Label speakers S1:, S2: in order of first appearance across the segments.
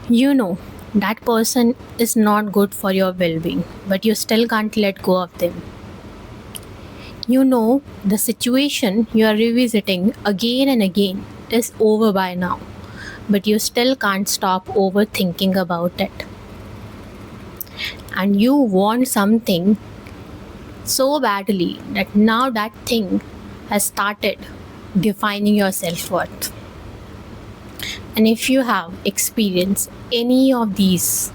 S1: You know that person is not good for your well being, but you still can't let go of them. You know the situation you are revisiting again and again is over by now, but you still can't stop overthinking about it. And you want something so badly that now that thing has started defining your self worth. And if you have experienced any of these,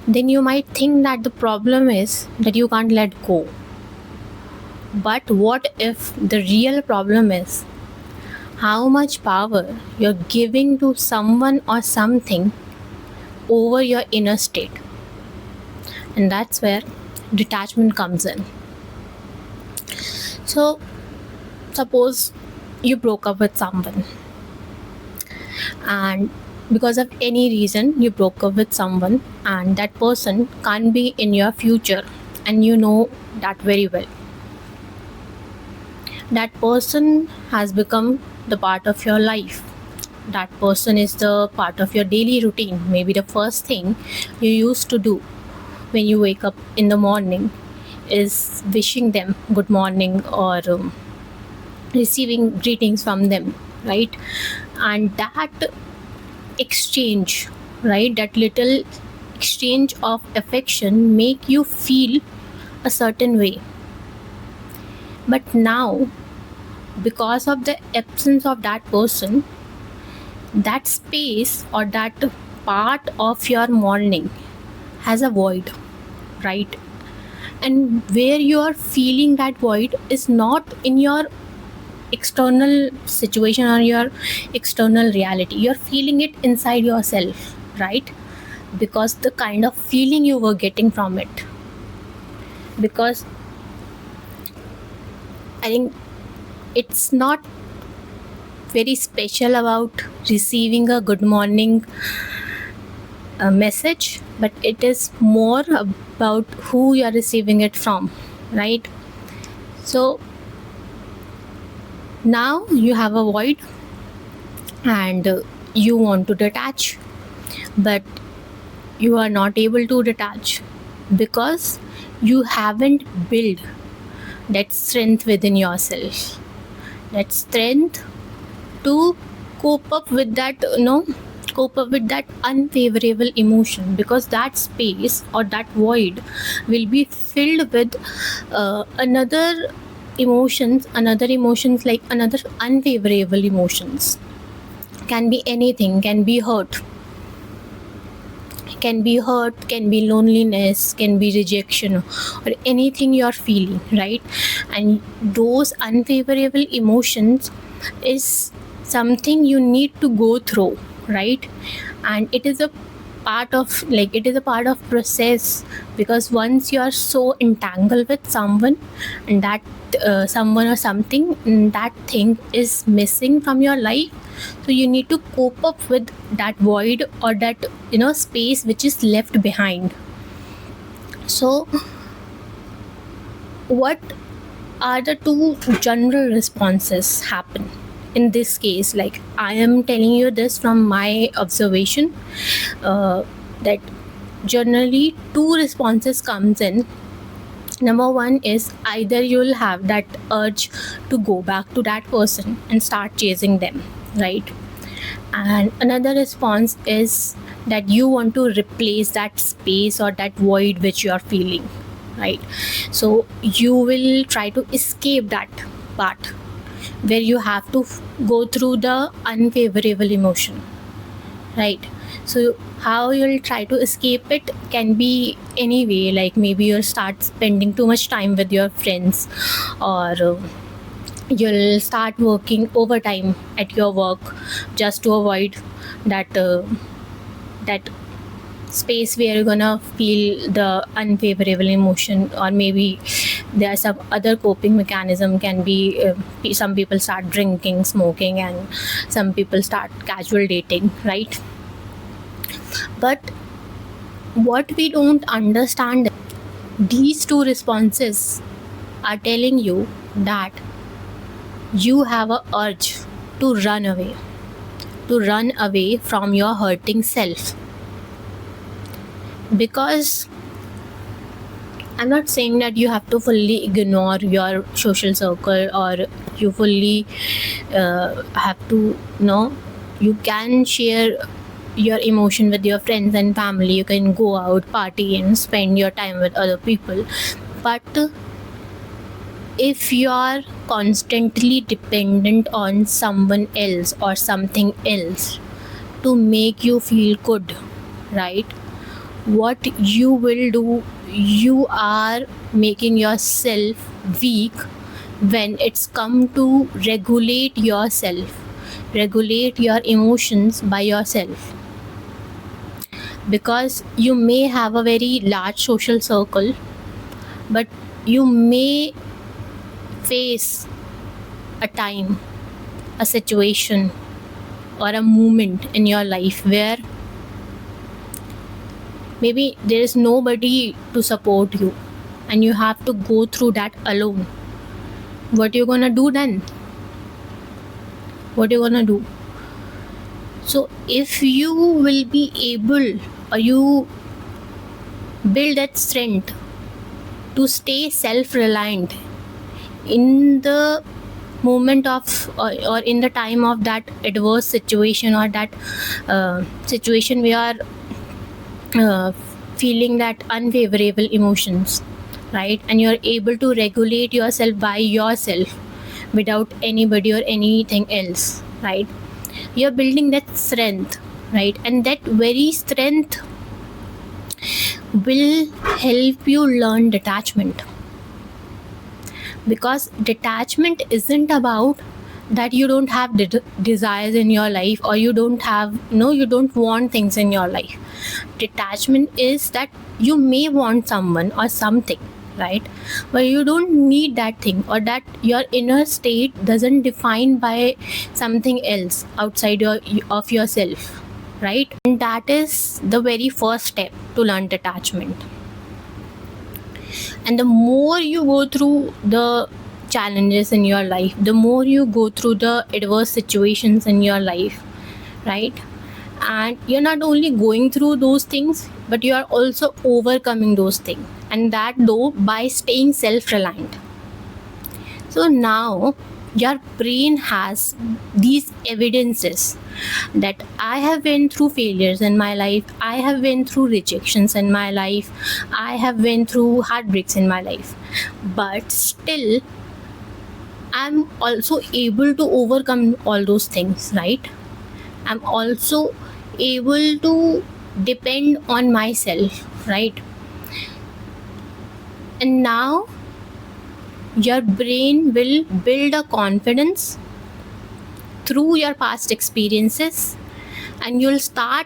S1: then you might think that the problem is that you can't let go. But what if the real problem is how much power you're giving to someone or something over your inner state? And that's where detachment comes in. So, suppose you broke up with someone, and because of any reason you broke up with someone, and that person can't be in your future, and you know that very well. That person has become the part of your life. That person is the part of your daily routine. Maybe the first thing you used to do when you wake up in the morning is wishing them good morning, or receiving greetings from them, right? And that exchange, right, that little exchange of affection make you feel a certain way. But now, because of the absence of that person, that space or that part of your morning has a void, right? And where you are feeling that void is not in your external situation or your external reality. You're feeling it inside yourself, right? Because the kind of feeling you were getting from it. Because I think it's not very special about receiving a good morning message, but it is more about who you are receiving it from, right? So now you have a void, and you want to detach, but you are not able to detach because you haven't built that strength within yourself, that strength to cope up with that, cope up with that unfavorable emotion, because that space or that void will be filled with another emotions, like another unfavorable emotions. Can be anything, can be hurt, can be loneliness, can be rejection, or anything you're feeling, right? And those unfavorable emotions is something you need to go through, right? And it is a part of process, because once you are so entangled with someone, and that someone or something, that thing is missing from your life, so you need to cope up with that void or that space which is left behind. So what are the two general responses happen in this case? Like, I am telling you this from my observation, that generally two responses comes in. Number one is either you'll have that urge to go back to that person and start chasing them, right? And another response is that you want to replace that space or that void which you are feeling, right? So you will try to escape that part where you have to go through the unfavorable emotion, right? So how you'll try to escape it can be any way, like maybe you'll start spending too much time with your friends, or you'll start working overtime at your work just to avoid that space where you're gonna feel the unfavorable emotion. Or maybe there are some other coping mechanism, can be some people start drinking, smoking, and some people start casual dating, right? But what we don't understand, these two responses are telling you that you have a urge to run away, to run away from your hurting self. Because I'm not saying that you have to fully ignore your social circle, or you fully have to, you can share your emotion with your friends and family. You can go out, party, and spend your time with other people. But if you are constantly dependent on someone else or something else to make you feel good, right? What you will do, you are making yourself weak when it's come to regulate yourself, regulate your emotions by yourself. Because you may have a very large social circle, but you may face a time, a situation, or a moment in your life where maybe there is nobody to support you and you have to go through that alone. What you gonna do then? What you gonna do? So if you will be able, or you build that strength to stay self-reliant in the moment of, or in the time of that adverse situation, or that situation where you are feeling that unfavorable emotions, right? And you're able to regulate yourself by yourself without anybody or anything else, right? You're building that strength, right? And that very strength will help you learn detachment. Because detachment isn't about that you don't have desires in your life, or you don't have, you don't want things in your life. Detachment is that you may want someone or something, right? But you don't need that thing, or that your inner state doesn't define by something else outside of yourself, right? And that is the very first step to learn detachment. And the more you go through the challenges in your life, the more you go through the adverse situations in your life, right? And you're not only going through those things, but you are also overcoming those things, and that though by staying self-reliant. So now your brain has these evidences that I have been through failures in my life, I have been through rejections in my life, I have been through heartbreaks in my life, but still I'm also able to overcome all those things, right? I'm also able to depend on myself, right? And now your brain will build a confidence through your past experiences, and you'll start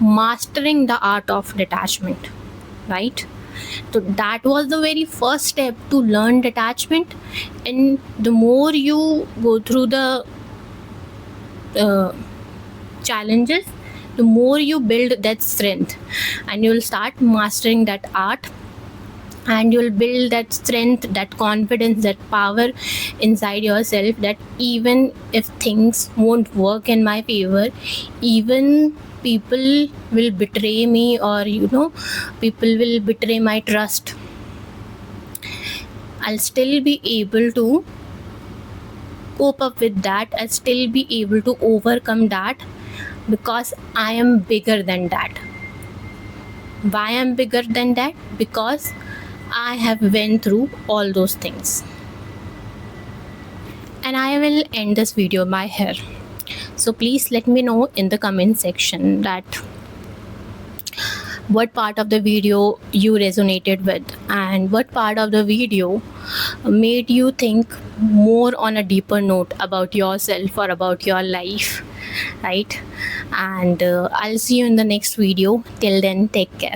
S1: mastering the art of detachment, right? So that was the very first step to learn detachment. And the more you go through the challenges, the more you build that strength, and you'll start mastering that art, and you'll build that strength, that confidence, that power inside yourself, that even if things won't work in my favor, even people will betray me, or people will betray my trust, I'll still be able to cope up with that. I'll still be able to overcome that, because I am bigger than that. Why I'm bigger than that? Because I have went through all those things. And I will end this video by here. So please let me know in the comment section that what part of the video you resonated with, and what part of the video made you think more on a deeper note about yourself or about your life, right? And I'll see you in the next video. Till then, take care.